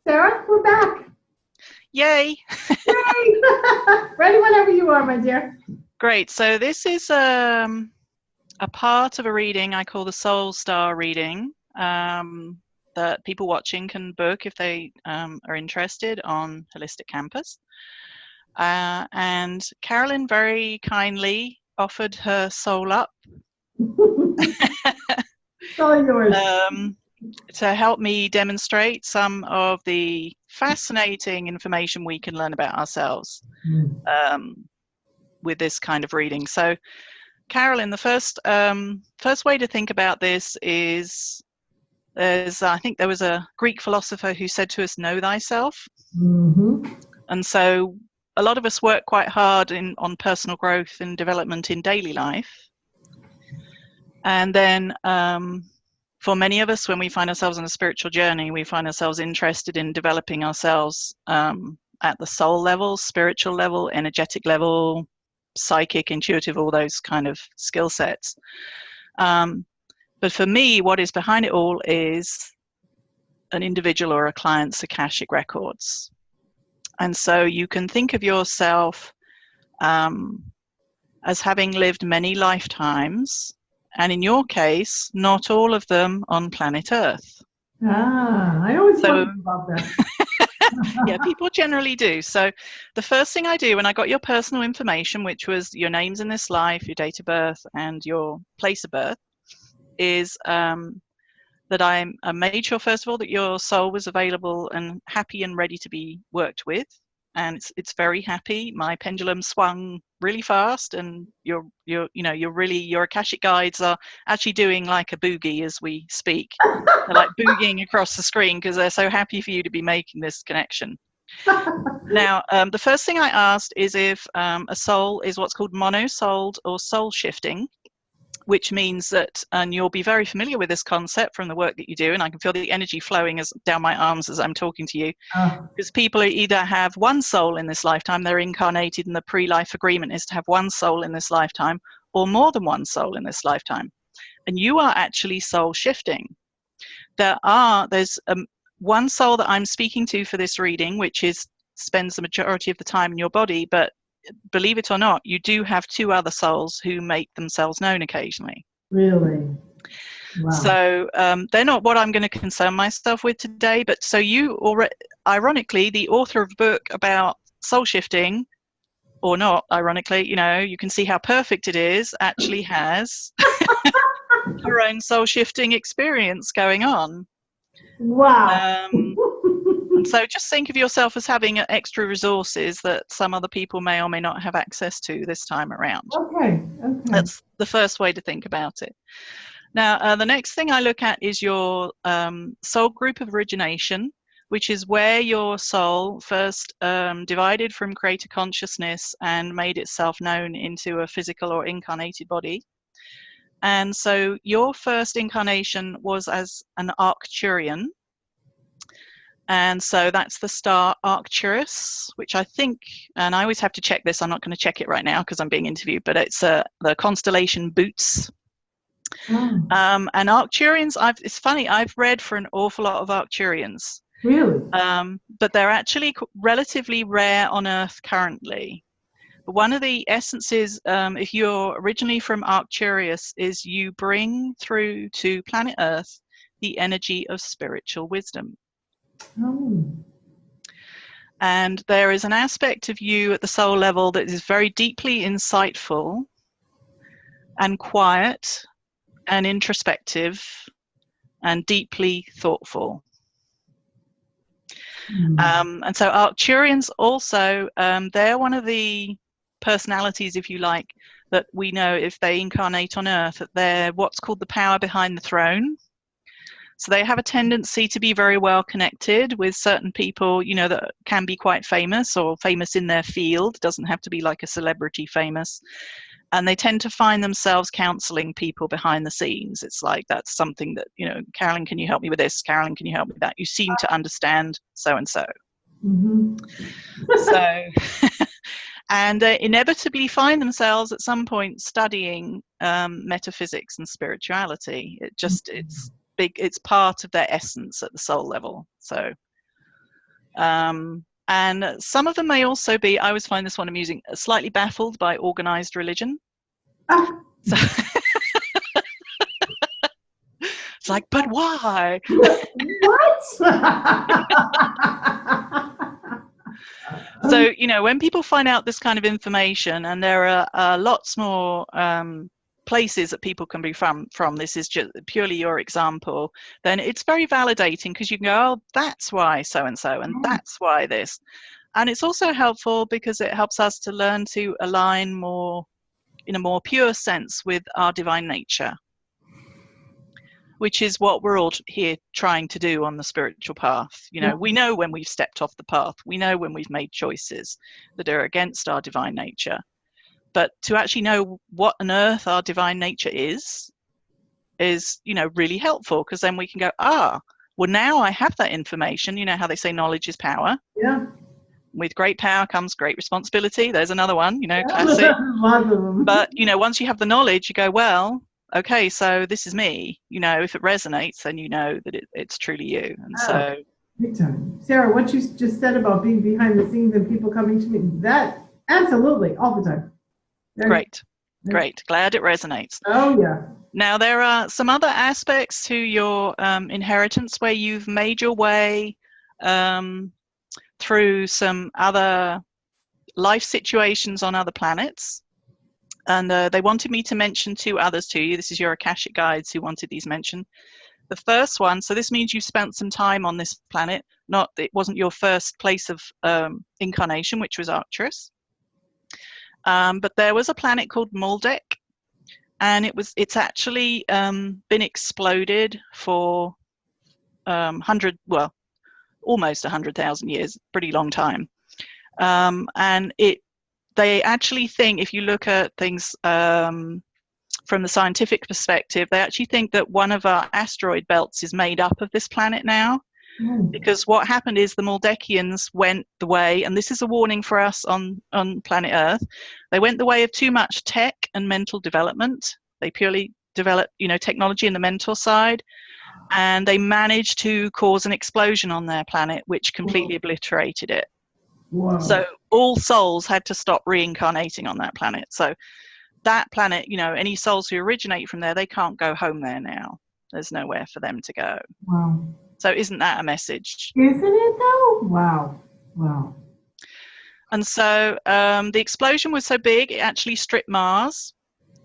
Sarah, we're back. Yay! Yay! Ready whenever you are, my dear. Great. So this is a part of a reading I call the Soul Star reading that people watching can book if they are interested on Holistic Campus. And Carolyn very kindly offered her soul up It's all yours. to help me demonstrate some of the fascinating information we can learn about ourselves with this kind of reading. So, Carolyn, the first way to think about this is I think there was a Greek philosopher who said to us, "Know thyself." Mm-hmm. And so a lot of us work quite hard on personal growth and development in daily life. And then for many of us, when we find ourselves on a spiritual journey, we find ourselves interested in developing ourselves at the soul level, spiritual level, energetic level, psychic, intuitive, all those kind of skill sets. But for me, what is behind it all is an individual or a client's Akashic records. And so you can think of yourself as having lived many lifetimes, and in your case, not all of them on planet Earth. I always wondered about that. Yeah, people generally do. So the first thing I do when I got your personal information, which was your names in this life, your date of birth, and your place of birth, is that I made sure, first of all, that your soul was available and happy and ready to be worked with. And it's very happy. My pendulum swung really fast, and your Akashic guides are actually doing like a boogie as we speak. They're like boogieing across the screen because they're so happy for you to be making this connection. Now, the first thing I asked is if a soul is what's called mono-souled or soul shifting, which means that, and you'll be very familiar with this concept from the work that you do, and I can feel the energy flowing down my arms as I'm talking to you, because people either have one soul in this lifetime, they're incarnated, and the pre-life agreement is to have one soul in this lifetime, or more than one soul in this lifetime. And you are actually soul shifting. There's one soul that I'm speaking to for this reading, which spends the majority of the time in your body, but believe it or not, you do have two other souls who make themselves known occasionally. Really? Wow. So they're not what I'm going to concern myself with today, but so you already, ironically, the author of a book about soul shifting, or not, ironically, you can see how perfect it is, actually has her own soul shifting experience going on. Wow. And so just think of yourself as having extra resources that some other people may or may not have access to this time around. Okay. That's the first way to think about it. Now, the next thing I look at is your soul group of origination, which is where your soul first divided from creator consciousness and made itself known into a physical or incarnated body. And so your first incarnation was as an Arcturian. And so that's the star Arcturus, which I think, and I always have to check this, I'm not going to check it right now because I'm being interviewed, but it's the constellation Boots. And Arcturians, it's funny, I've read for an awful lot of Arcturians. Really? But they're actually relatively rare on Earth currently. But one of the essences, if you're originally from Arcturus, is you bring through to planet Earth the energy of spiritual wisdom. And there is an aspect of you at the soul level that is very deeply insightful and quiet and introspective and deeply thoughtful. And so Arcturians also, they're one of the personalities, if you like, that we know if they incarnate on Earth, that they're what's called the power behind the throne. So they have a tendency to be very well connected with certain people, that can be quite famous or famous in their field. It doesn't have to be like a celebrity famous. And they tend to find themselves counseling people behind the scenes. It's like, that's something that, Carolyn, can you help me with this? Carolyn, can you help me with that? You seem to understand so-and-so. So, and they inevitably find themselves at some point studying metaphysics and spirituality. It's part of their essence at the soul level. So And some of them may also be, I always find this one amusing, slightly baffled by organized religion. Ah. So it's like, but why? What? So, when people find out this kind of information, and there are lots more places that people can be from, this is just purely your example, then it's very validating, because you can go, oh, that's why so-and-so, and that's why this. And it's also helpful because it helps us to learn to align more, in a more pure sense, with our divine nature, which is what we're all here trying to do on the spiritual path. We know when we've stepped off the path. We know when we've made choices that are against our divine nature. But to actually know what on earth our divine nature is really helpful, because then we can go, well, now I have that information. You know how they say knowledge is power? Yeah. With great power comes great responsibility. There's another one, classic. But, once you have the knowledge, you go, well, okay, so this is me. If it resonates, then you know that it's truly you. And so, big time. Sarah, what you just said about being behind the scenes and people coming to me, that absolutely all the time. Great. Glad it resonates. Oh yeah. Now there are some other aspects to your inheritance where you've made your way through some other life situations on other planets. And they wanted me to mention 2 others to you. This is your Akashic guides who wanted these mentioned. The first one, so this means you spent some time on this planet. It wasn't your first place of incarnation, which was Arcturus. But there was a planet called Maldek, and it's actually been exploded for almost 100,000 years, pretty long time. And they actually think, if you look at things from the scientific perspective, they actually think that one of our asteroid belts is made up of this planet now. Because what happened is the Maldekians went the way, and this is a warning for us on planet Earth, they went the way of too much tech and mental development. They purely developed, technology in the mental side, and they managed to cause an explosion on their planet, which completely obliterated it. Wow. So all souls had to stop reincarnating on that planet. So that planet, any souls who originate from there, they can't go home there now. There's nowhere for them to go. Wow. So isn't that a message? Isn't it though? Wow. And so the explosion was so big, it actually stripped Mars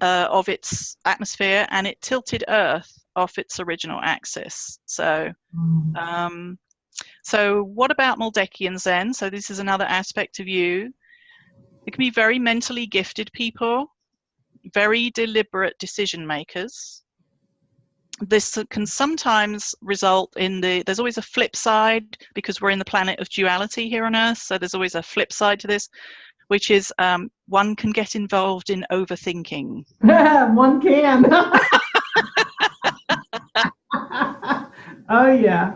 of its atmosphere, and it tilted Earth off its original axis. So so what about Maldekians then? So this is another aspect of you. It can be very mentally gifted people, very deliberate decision makers. This can sometimes result in there's always a flip side, because we're in the planet of duality here on Earth. So there's always a flip side to this, which is one can get involved in overthinking. One can. Oh yeah.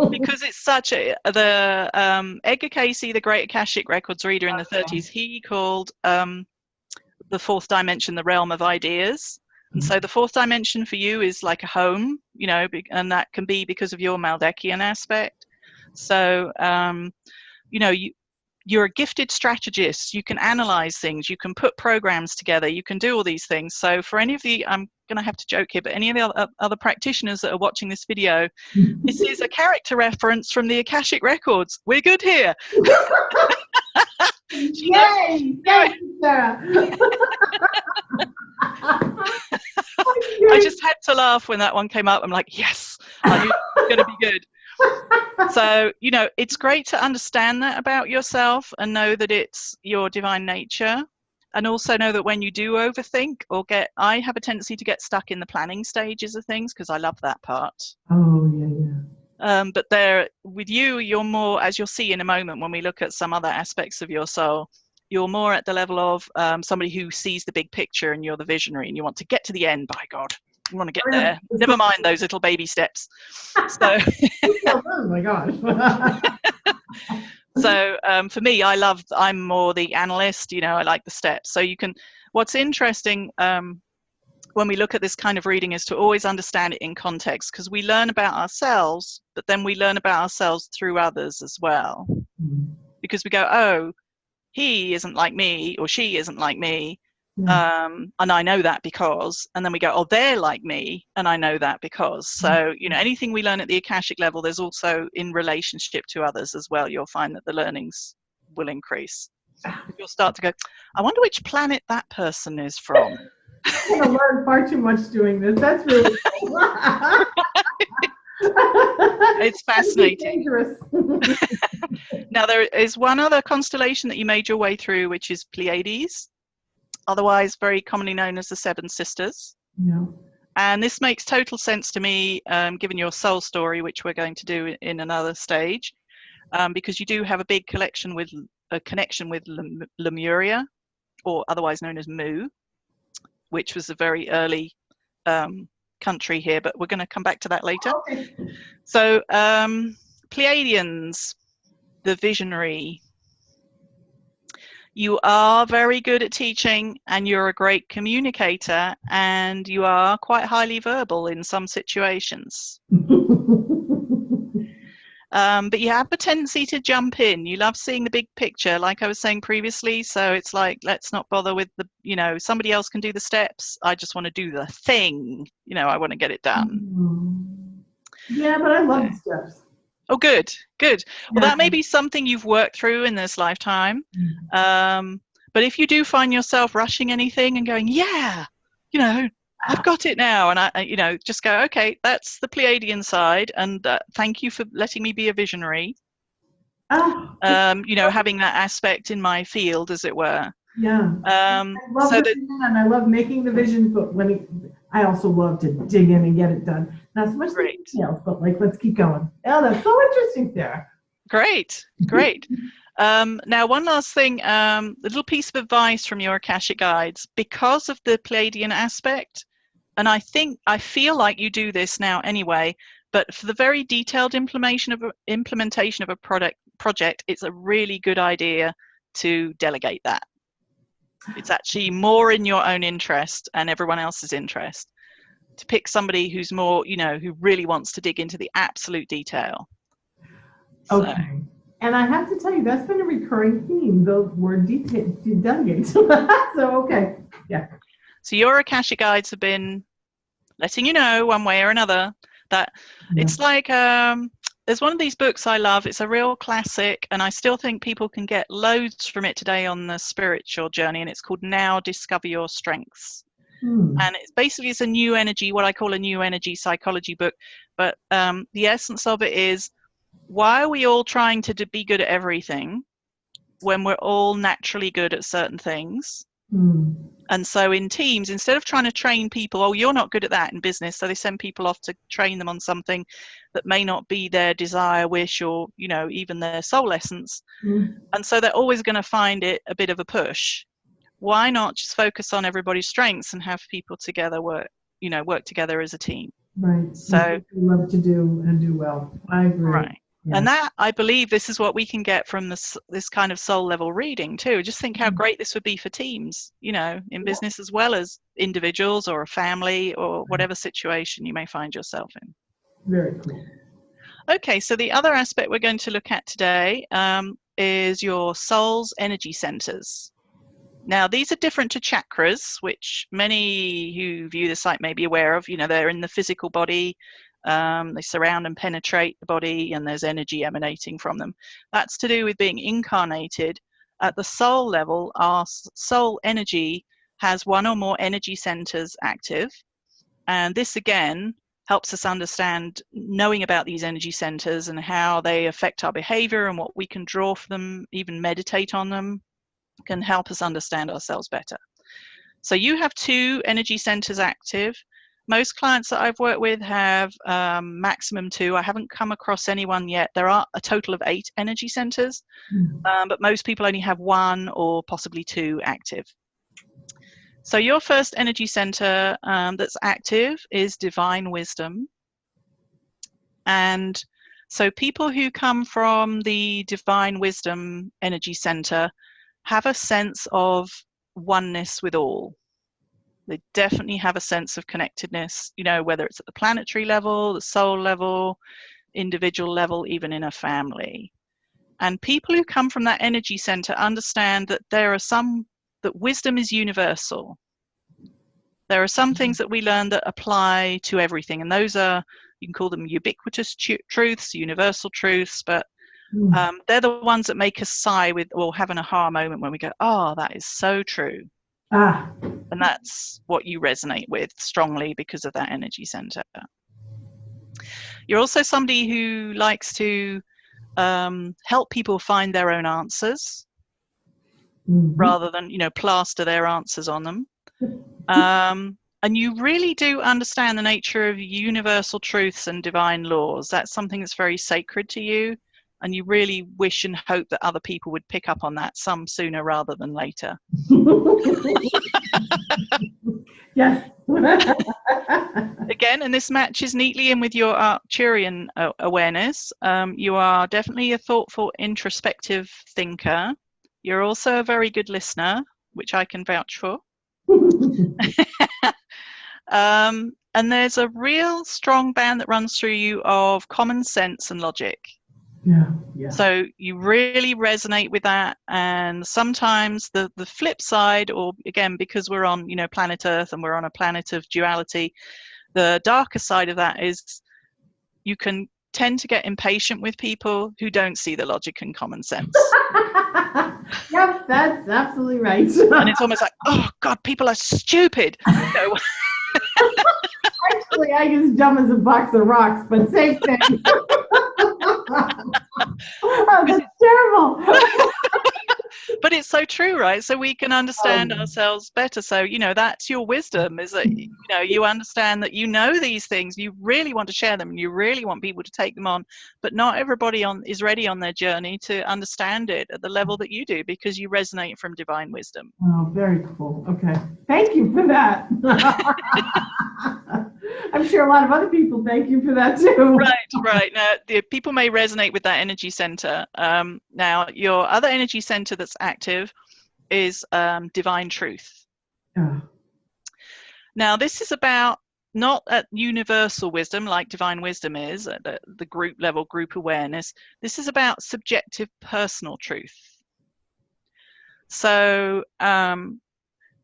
Because it's such the Edgar Cayce, the great Akashic Records reader in the 30s, he called the fourth dimension the realm of ideas. And so the fourth dimension for you is like a home, and that can be because of your Maldekian aspect. So, you're a gifted strategist. You can analyze things. You can put programs together. You can do all these things. So for any of the, I'm going to have to joke here, but any of the other practitioners that are watching this video, this is a character reference from the Akashic Records. We're good here. Yay! Thank you, Sarah. I just had to laugh when that one came up. I'm like, yes, I knew it was going to be good. So, it's great to understand that about yourself and know that it's your divine nature, and also know that when you do overthink I have a tendency to get stuck in the planning stages of things, because I love that part. Oh, yeah. But with you, you're more, as you'll see in a moment when we look at some other aspects of your soul, you're more at the level of somebody who sees the big picture, and you're the visionary, and you want to get to the end, by God. You want to get there. Never mind those little baby steps. So, oh my gosh. So for me, I'm more the analyst, I like the steps. So what's interesting, when we look at this kind of reading is to always understand it in context, because we learn about ourselves, but then we learn about ourselves through others as well. Because we go, oh, he isn't like me, or she isn't like me, and I know that because, and then we go, oh, they're like me, and I know that because. So, you know, anything we learn at the Akashic level, there's also in relationship to others as well. You'll find that the learnings will increase. You'll start to go, I wonder which planet that person is from. I'm going to learn far too much doing this. That's really cool. It's fascinating. Dangerous. Now, there is one other constellation that you made your way through, which is Pleiades, otherwise very commonly known as the Seven Sisters. Yeah. And this makes total sense to me, given your soul story, which we're going to do in another stage, because you do have a big connection with Lemuria, or otherwise known as Mu, which was a very early country here, but we're going to come back to that later. Okay. So Pleiadians, the visionary. You are very good at teaching, and you're a great communicator, and you are quite highly verbal in some situations. But you have a tendency to jump in. You love seeing the big picture, like I was saying previously. So it's like, let's not bother with the, you know, somebody else can do the steps. I just want to do the thing. You know, I want to get it done. Yeah, but I love the steps. Oh, good, good. Well, Yeah. that may be something you've worked through in this lifetime. But if you do find yourself rushing anything and going, yeah, you know, I've got it now, and I, you know, just go, okay, that's the Pleiadian side, and thank you for letting me be a visionary. You know, having that aspect in my field, as it were. Yeah. I love the vision, and I love making the vision, but I also love to dig in and get it done. Not so much the details, but like, let's keep going. Oh, that's so interesting, Sarah. Great, great. Now, one last thing, a little piece of advice from your Akashic guides, because of the Pleiadian aspect, and I feel like you do this now anyway, but for the very detailed implementation of a project, it's a really good idea to delegate that. It's actually more in your own interest and everyone else's interest to pick somebody who's more, you know, who really wants to dig into the absolute detail. Okay. So. And I have to tell you, that's been a recurring theme, the word delegate. So, okay. Yeah. So your Akashic guides have been letting you know one way or another that it's like, there's one of these books I love. It's a real classic, and I still think people can get loads from it today on the spiritual journey, and it's called Now Discover Your Strengths. And it's a new energy, what I call a new energy psychology book. But the essence of it is, why are we all trying to be good at everything when we're all naturally good at certain things? And so in teams, instead of trying to train people, oh, you're not good at that in business, so they send people off to train them on something that may not be their desire, wish, or, you know, even their soul essence. And so they're always going to find it a bit of a push. Why not just focus on everybody's strengths and have people together work together as a team? Right. So love to do and do well. I agree. Right. Yeah. And that, I believe, this is what we can get from this kind of soul level reading too. Just think how great this would be for teams, you know, in business as well as individuals or a family or whatever situation you may find yourself in. Very cool. Okay, so the other aspect we're going to look at today is your soul's energy centers. Now, these are different to chakras, which many who view the site may be aware of. You know, they're in the physical body. They surround and penetrate the body, and there's energy emanating from them. That's to do with being incarnated. At the soul level, our soul energy has one or more energy centers active. And this, again, helps us understand knowing about these energy centers and how they affect our behavior and what we can draw from them, even meditate on them, can help us understand ourselves better. So you have 2 energy centers active. Most clients that I've worked with have maximum 2. I haven't come across anyone yet. There are a total of 8 energy centers, but most people only have 1 or possibly 2 active. So your first energy center that's active is divine wisdom. And so people who come from the divine wisdom energy center have a sense of oneness with all. They definitely have a sense of connectedness, you know, whether it's at the planetary level, the soul level, individual level, even in a family. And people who come from that energy center understand that that wisdom is universal. There are some things that we learn that apply to everything, and those are, you can call them ubiquitous truths, universal truths, but they're the ones that make us sigh with, or have an aha moment when we go, oh, that is so true. And that's what you resonate with strongly because of that energy center. You're also somebody who likes to help people find their own answers rather than, you know, plaster their answers on them. And you really do understand the nature of universal truths and divine laws. That's something that's very sacred to you, and you really wish and hope that other people would pick up on that some sooner rather than later. Yes. Again, and this matches neatly in with your Arcturian awareness. You are definitely a thoughtful, introspective thinker. You're also a very good listener, which I can vouch for. And there's a real strong band that runs through you of common sense and logic. Yeah. So you really resonate with that. And sometimes the flip side, or again, because we're on, you know, planet Earth and we're on a planet of duality, the darker side of that is you can tend to get impatient with people who don't see the logic and common sense. Yep, that's absolutely right. And it's almost like, oh God, people are stupid. You know? Actually, I use dumb as a box of rocks, but same thing. Oh, that's terrible. But it's so true, right? So we can understand ourselves better. So, you know, that's your wisdom, is that, you know, you understand that you know these things, you really want to share them, and you really want people to take them on, but not everybody is ready on their journey to understand it at the level that you do, because you resonate from divine wisdom. Oh, very cool. Okay. Thank you for that. I'm sure a lot of other people thank you for that too. Right. Now, people may resonate with that energy center. Now, your other energy center that's active is divine truth. Now, this is about not at universal wisdom like divine wisdom is, at the group level, group awareness. This is about subjective personal truth. So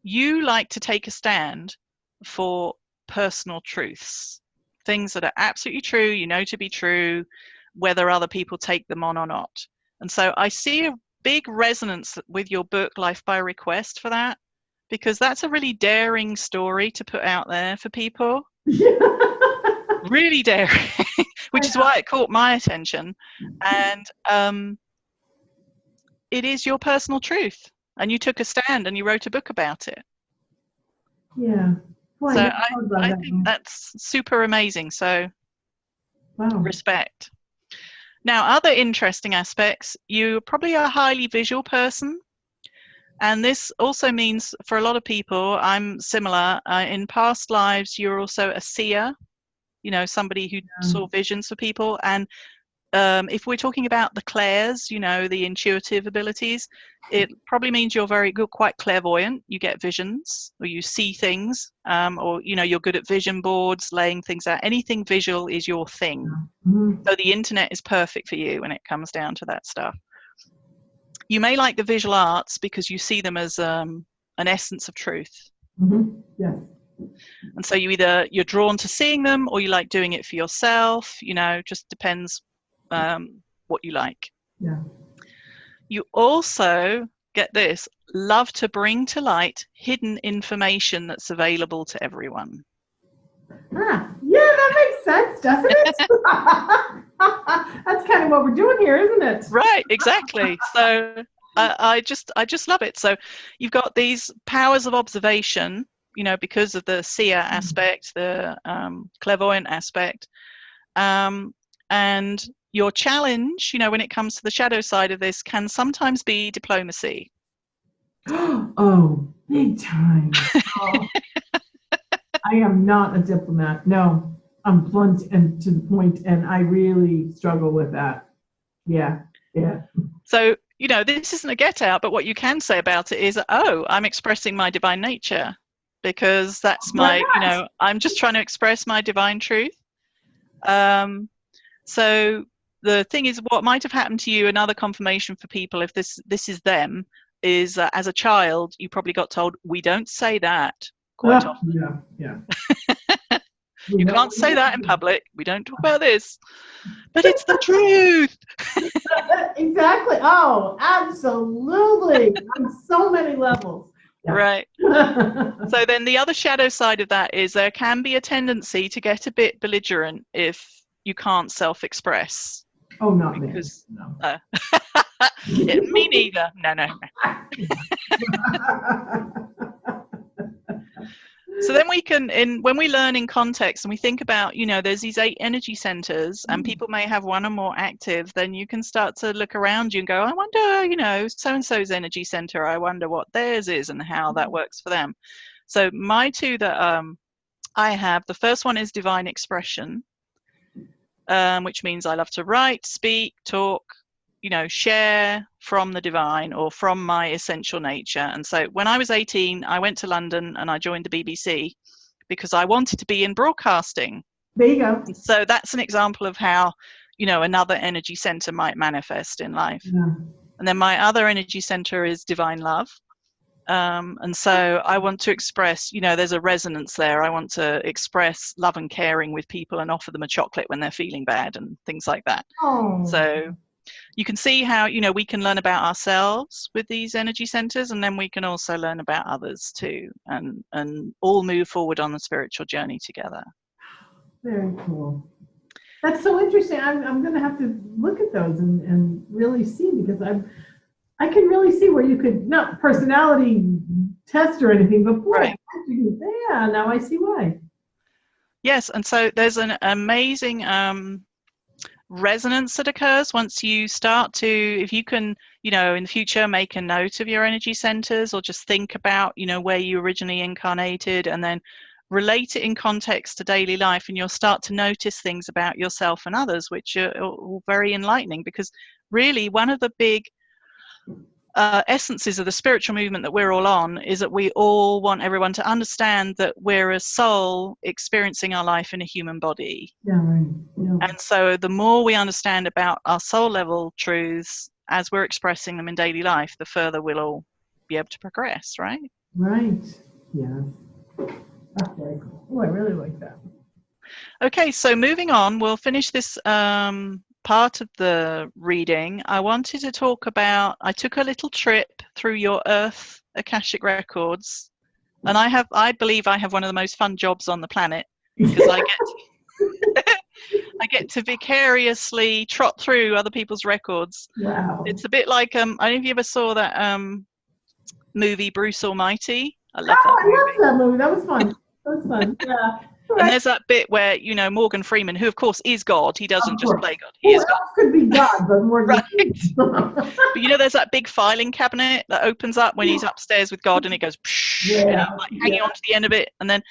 you like to take a stand for personal truths, things that are absolutely true, you know to be true, whether other people take them on or not. And so I see a big resonance with your book, Life by Request, for that, because that's a really daring story to put out there for people. Really daring, which is why it caught my attention. And it is your personal truth, and you took a stand and you wrote a book about it. Yeah. Boy, so I think that's super amazing. So respect. Now, other interesting aspects, you probably are a highly visual person. And this also means for a lot of people, I'm similar. In past lives, you're also a seer, you know, somebody who saw visions for people. And if we're talking about the clairs, you know, the intuitive abilities, it probably means you're quite clairvoyant. You get visions, or you see things, or, you know, you're good at vision boards, laying things out. Anything visual is your thing. So the internet is perfect for you when it comes down to that stuff. You may like the visual arts because you see them as an essence of truth. Yes. And so you're drawn to seeing them, or you like doing it for yourself, you know, just depends what you like. Yeah. You also, get this, love to bring to light hidden information that's available to everyone. Yeah, that makes sense, doesn't it? That's kind of what we're doing here, isn't it? Right, exactly. So I just love it. So you've got these powers of observation, you know, because of the seer aspect, the clairvoyant aspect, and your challenge, you know, when it comes to the shadow side of this, can sometimes be diplomacy. Oh, big time. Oh. I am not a diplomat. No, I'm blunt and to the point, and I really struggle with that. Yeah. So, you know, this isn't a get out, but what you can say about it is, oh, I'm expressing my divine nature. because that's Why my, not? I'm just trying to express my divine truth. So the thing is, what might have happened to you, another confirmation for people, if this is them, is as a child, you probably got told, we don't say that quite often. Yeah, yeah. You can't say that in public. We don't talk about this. But it's the truth. Exactly. Oh, absolutely. On so many levels. Yeah. Right. So then the other shadow side of that is there can be a tendency to get a bit belligerent if you can't self-express. Oh, not Because, me. No. me neither. No. So then we can, when we learn in context and we think about, there's these 8 energy centers and people may have one or more active, then you can start to look around you and go, I wonder, so-and-so's energy center, I wonder what theirs is and how that works for them. So my 2 that I have, the first one is divine expression, which means I love to write, speak, talk, share from the divine or from my essential nature. And so when I was 18, I went to London and I joined the BBC because I wanted to be in broadcasting. There you go. And so that's an example of how, another energy center might manifest in life. Yeah. And then my other energy center is divine love. And so I want to express, there's a resonance there. I want to express love and caring with people and offer them a chocolate when they're feeling bad and things like that. Oh. So you can see how, we can learn about ourselves with these energy centers, and then we can also learn about others too, and all move forward on the spiritual journey together. Very cool. That's so interesting. I'm going to have to look at those and really see, because I can really see where you could, not personality test or anything, but boy, right. Yeah, now I see why. Yes, and so there's an amazing resonance that occurs once you start to, if you can, in the future make a note of your energy centers, or just think about, where you originally incarnated, and then relate it in context to daily life, and you'll start to notice things about yourself and others which are all very enlightening. Because really one of the big essences of the spiritual movement that we're all on is that we all want everyone to understand that we're a soul experiencing our life in a human body. Yeah, right. Yeah. And so the more we understand about our soul level truths as we're expressing them in daily life, the further we'll all be able to progress, right? Right. Yeah. That's very cool. Oh, I really like that. Okay, so moving on, we'll finish this part of the reading. I wanted to talk about, I took a little trip through your Earth Akashic records, and I believe I have one of the most fun jobs on the planet, because I get to vicariously trot through other people's records. Wow. It's a bit like, I don't know if you ever saw that movie Bruce Almighty. I love that movie. I love that movie. That was fun. That was fun. Yeah. Right. And there's that bit where, Morgan Freeman, who of course is God, he doesn't just play God, he is God. Could be God, but Morgan right. But there's that big filing cabinet that opens up when he's upstairs with God, and it goes like hanging onto the end of it, and then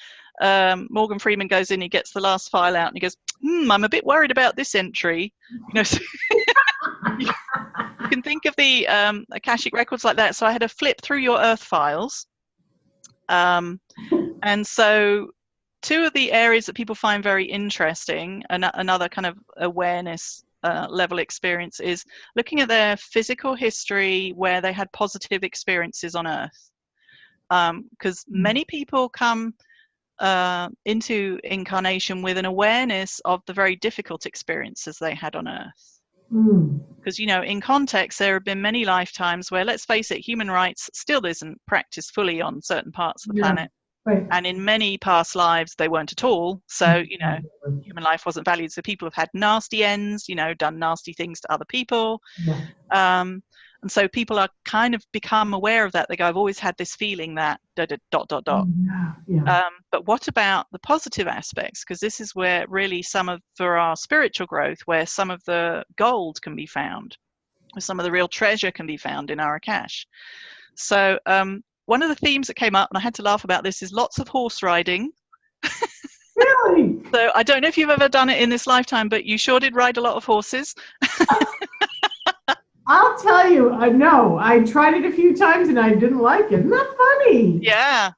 Morgan Freeman goes in, he gets the last file out, and he goes, I'm a bit worried about this entry. So you can think of the Akashic records like that. So I had to flip through your Earth files, and so 2 of the areas that people find very interesting, another kind of awareness level experience, is looking at their physical history where they had positive experiences on Earth. Because many people come into incarnation with an awareness of the very difficult experiences they had on Earth. Because, in context, there have been many lifetimes where, let's face it, human rights still isn't practiced fully on certain parts of the planet. Right. And in many past lives, they weren't at all. So, human life wasn't valued. So people have had nasty ends, done nasty things to other people. Yeah. And so people are kind of become aware of that. They go, I've always had this feeling that ... Yeah. But what about the positive aspects? Because this is where really for our spiritual growth, where some of the gold can be found, where some of the real treasure can be found in our Akash. So one of the themes that came up, and I had to laugh about this, is lots of horse riding. Really? So I don't know if you've ever done it in this lifetime, but you sure did ride a lot of horses. I'll tell you, you, no, I tried it a few times and I didn't like it. Isn't that funny? Yeah.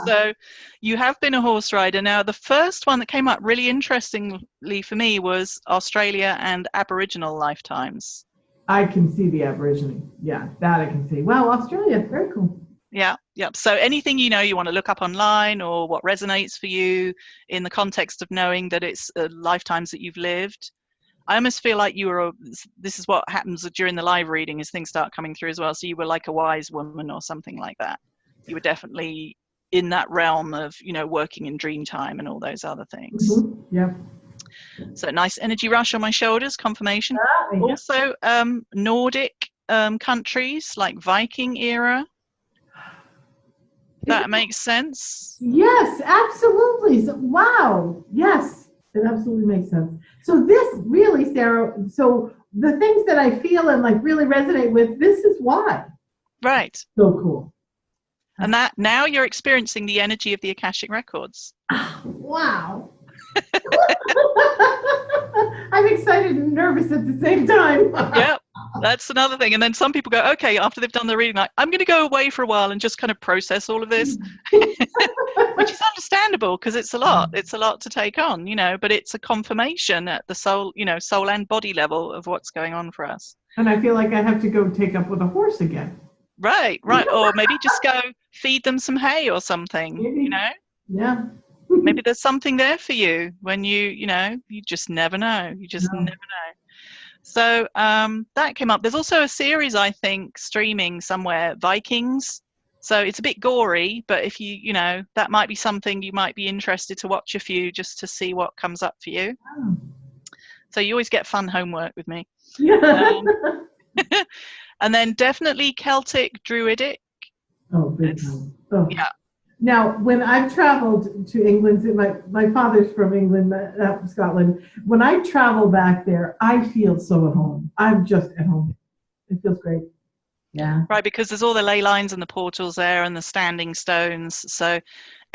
So you have been a horse rider. Now, the first one that came up really interestingly for me was Australia and Aboriginal lifetimes. I can see the Aborigine. Yeah, that I can see. Wow, Australia, very cool. Yeah. So anything you want to look up online or what resonates for you in the context of knowing that it's lifetimes that you've lived. I almost feel like this is what happens during the live reading is things start coming through as well. So you were like a wise woman or something like that. You were definitely in that realm of, working in dream time and all those other things. Mm-hmm. Yeah. So nice energy rush on my shoulders, confirmation. Yeah. Also, Nordic countries like Viking era. That makes sense. Yes, absolutely. So, wow. Yes, it absolutely makes sense. So this really, Sarah, so the things that I feel and like really resonate with, this is why. Right. So cool. And that now you're experiencing the energy of the Akashic records. Wow. I'm excited and nervous at the same time. Yep. That's another thing. And then some people go, okay, after they've done the reading, like, I'm going to go away for a while and just kind of process all of this, which is understandable because it's a lot. It's a lot to take on, but it's a confirmation at the soul, soul and body level of what's going on for us. And I feel like I have to go take up with a horse again. Right. Or maybe just go feed them some hay or something, Maybe. Yeah. Maybe there's something there for you when you just never know. You just never know. So that came up. There's also a series, I think, streaming somewhere, Vikings. So it's a bit gory, but if that might be something you might be interested to watch a few just to see what comes up for you. Oh. So you always get fun homework with me. Yeah. And then definitely Celtic, Druidic. Oh, big time. Oh. Yeah. Now, when I've traveled to England, my father's from England, Scotland. When I travel back there, I feel so at home. I'm just at home. It feels great. Yeah. Right, because there's all the ley lines and the portals there and the standing stones. So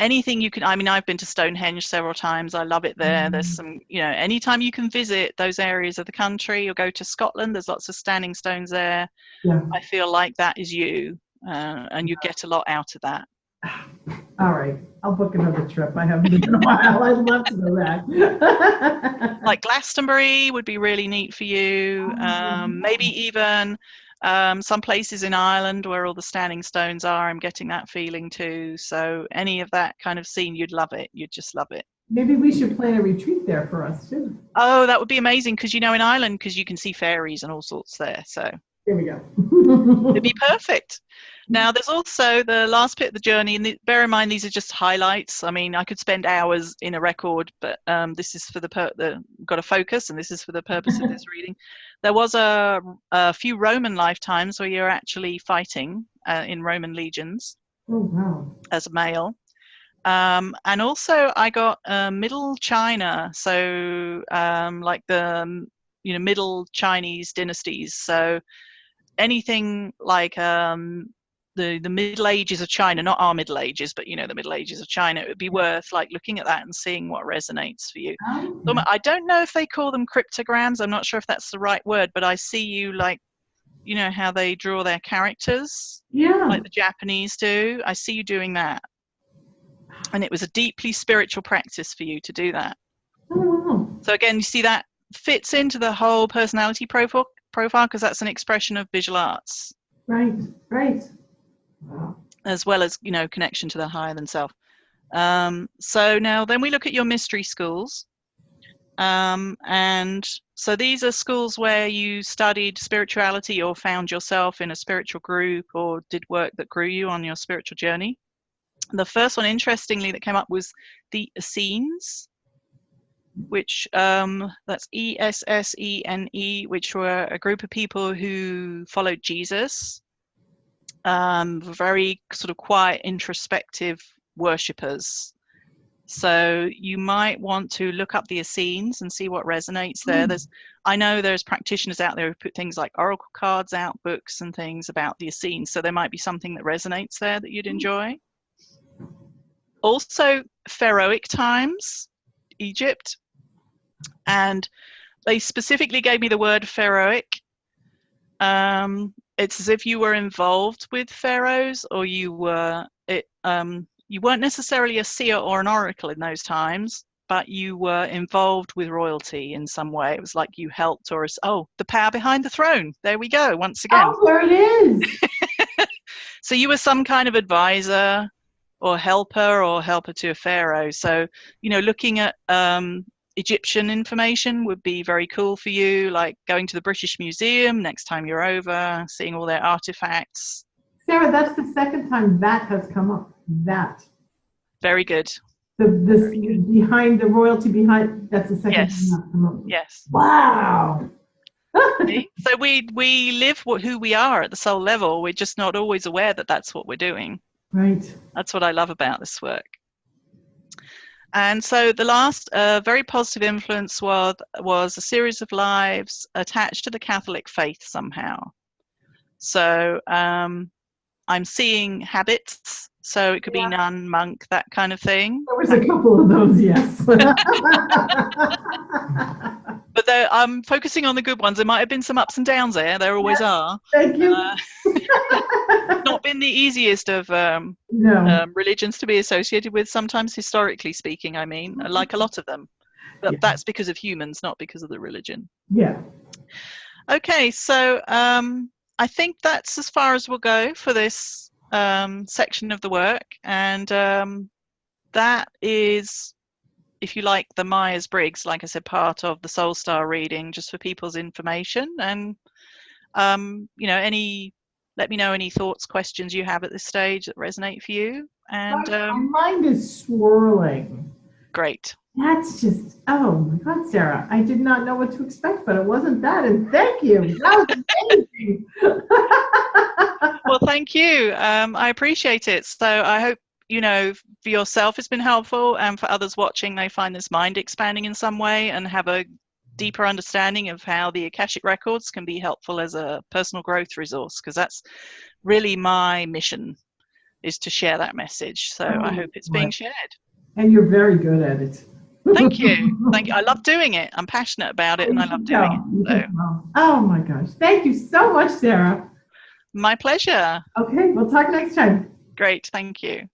anything you can, I've been to Stonehenge several times. I love it there. There's some, anytime you can visit those areas of the country or go to Scotland, there's lots of standing stones there. Yeah. I feel like that is you, and you get a lot out of that. All right, I'll book another trip. I haven't been in a while. I'd love to go back. Like Glastonbury would be really neat for you. Maybe even some places in Ireland where all the standing stones are. I'm getting that feeling too. So any of that kind of scene, you'd love it. You'd just love it. Maybe we should plan a retreat there for us too. Oh, that would be amazing because in Ireland, because you can see fairies and all sorts there. So here we go. It'd be perfect. Now, there's also the last bit of the journey, and bear in mind these are just highlights. I could spend hours in a record, but this is for got to focus, and this is for the purpose of this reading. There was a few Roman lifetimes where you're actually fighting in Roman legions. Oh, wow. As a male. And also I got Middle China, so like the Middle Chinese dynasties. So anything like the Middle Ages of China, not our Middle Ages, but the Middle Ages of China. It would be worth like looking at that and seeing what resonates for you. Okay. I don't know if they call them cryptograms. I'm not sure if that's the right word, but I see you like, how they draw their characters, like the Japanese do. I see you doing that. And it was a deeply spiritual practice for you to do that. Oh, wow. So again, you see that fits into the whole personality profile because that's an expression of visual arts. Right. Wow. As well as, connection to the higher than self. So now then we look at your mystery schools. And so these are schools where you studied spirituality or found yourself in a spiritual group or did work that grew you on your spiritual journey. The first one, interestingly, that came up was the Essenes, which that's Essene, which were a group of people who followed Jesus, very sort of quiet, introspective worshippers. So you might want to look up the Essenes and see what resonates there. I know there's practitioners out there who put things like oracle cards out, books and things about the Essenes. So there might be something that resonates there that you'd enjoy. Also, Pharaohic times, Egypt. And they specifically gave me the word Pharaohic It's as if you were involved with pharaohs, or you weren't necessarily a seer or an oracle in those times, but you were involved with royalty in some way. It was like you helped, or the power behind the throne. There we go, once again. Oh, there it is. So you were some kind of advisor or helper to a pharaoh. So, looking at Egyptian information would be very cool for you, like going to the British Museum next time you're over, seeing all their artifacts. Sarah, that's the second time that has come up. That. Very good. Behind the royalty behind, that's the second time that's come up. Yes. Wow. So we live who we are at the soul level. We're just not always aware that that's what we're doing. Right. That's what I love about this work. And so the last very positive influence was a series of lives attached to the Catholic faith somehow. So I'm seeing habits. So it could be nun, monk, that kind of thing. There was a couple of those, yes. But I'm focusing on the good ones. There might have been some ups and downs there. There always are. Thank you. Not been the easiest of religions to be associated with, sometimes historically speaking, I mean, like a lot of them. But that's because of humans, not because of the religion. Yeah. Okay, so I think that's as far as we'll go for this section of the work. And that is, if you like, the Myers-Briggs, like I said, part of the Soul Star reading, just for people's information. And, let me know any thoughts, questions you have at this stage that resonate for you. And my mind is swirling. Great. That's just, oh my God, Sarah, I did not know what to expect, but it wasn't that. And thank you. That was amazing. Well, thank you. I appreciate it. So I hope, for yourself it's been helpful, and for others watching, they find this mind expanding in some way and have a deeper understanding of how the Akashic Records can be helpful as a personal growth resource, because that's really my mission, is to share that message. So I hope it's being shared. And you're very good at it. Thank you. Thank you. I love doing it. I'm passionate about it, and I love doing it. So. Oh my gosh. Thank you so much, Sarah. My pleasure. Okay, we'll talk next time. Great. Thank you.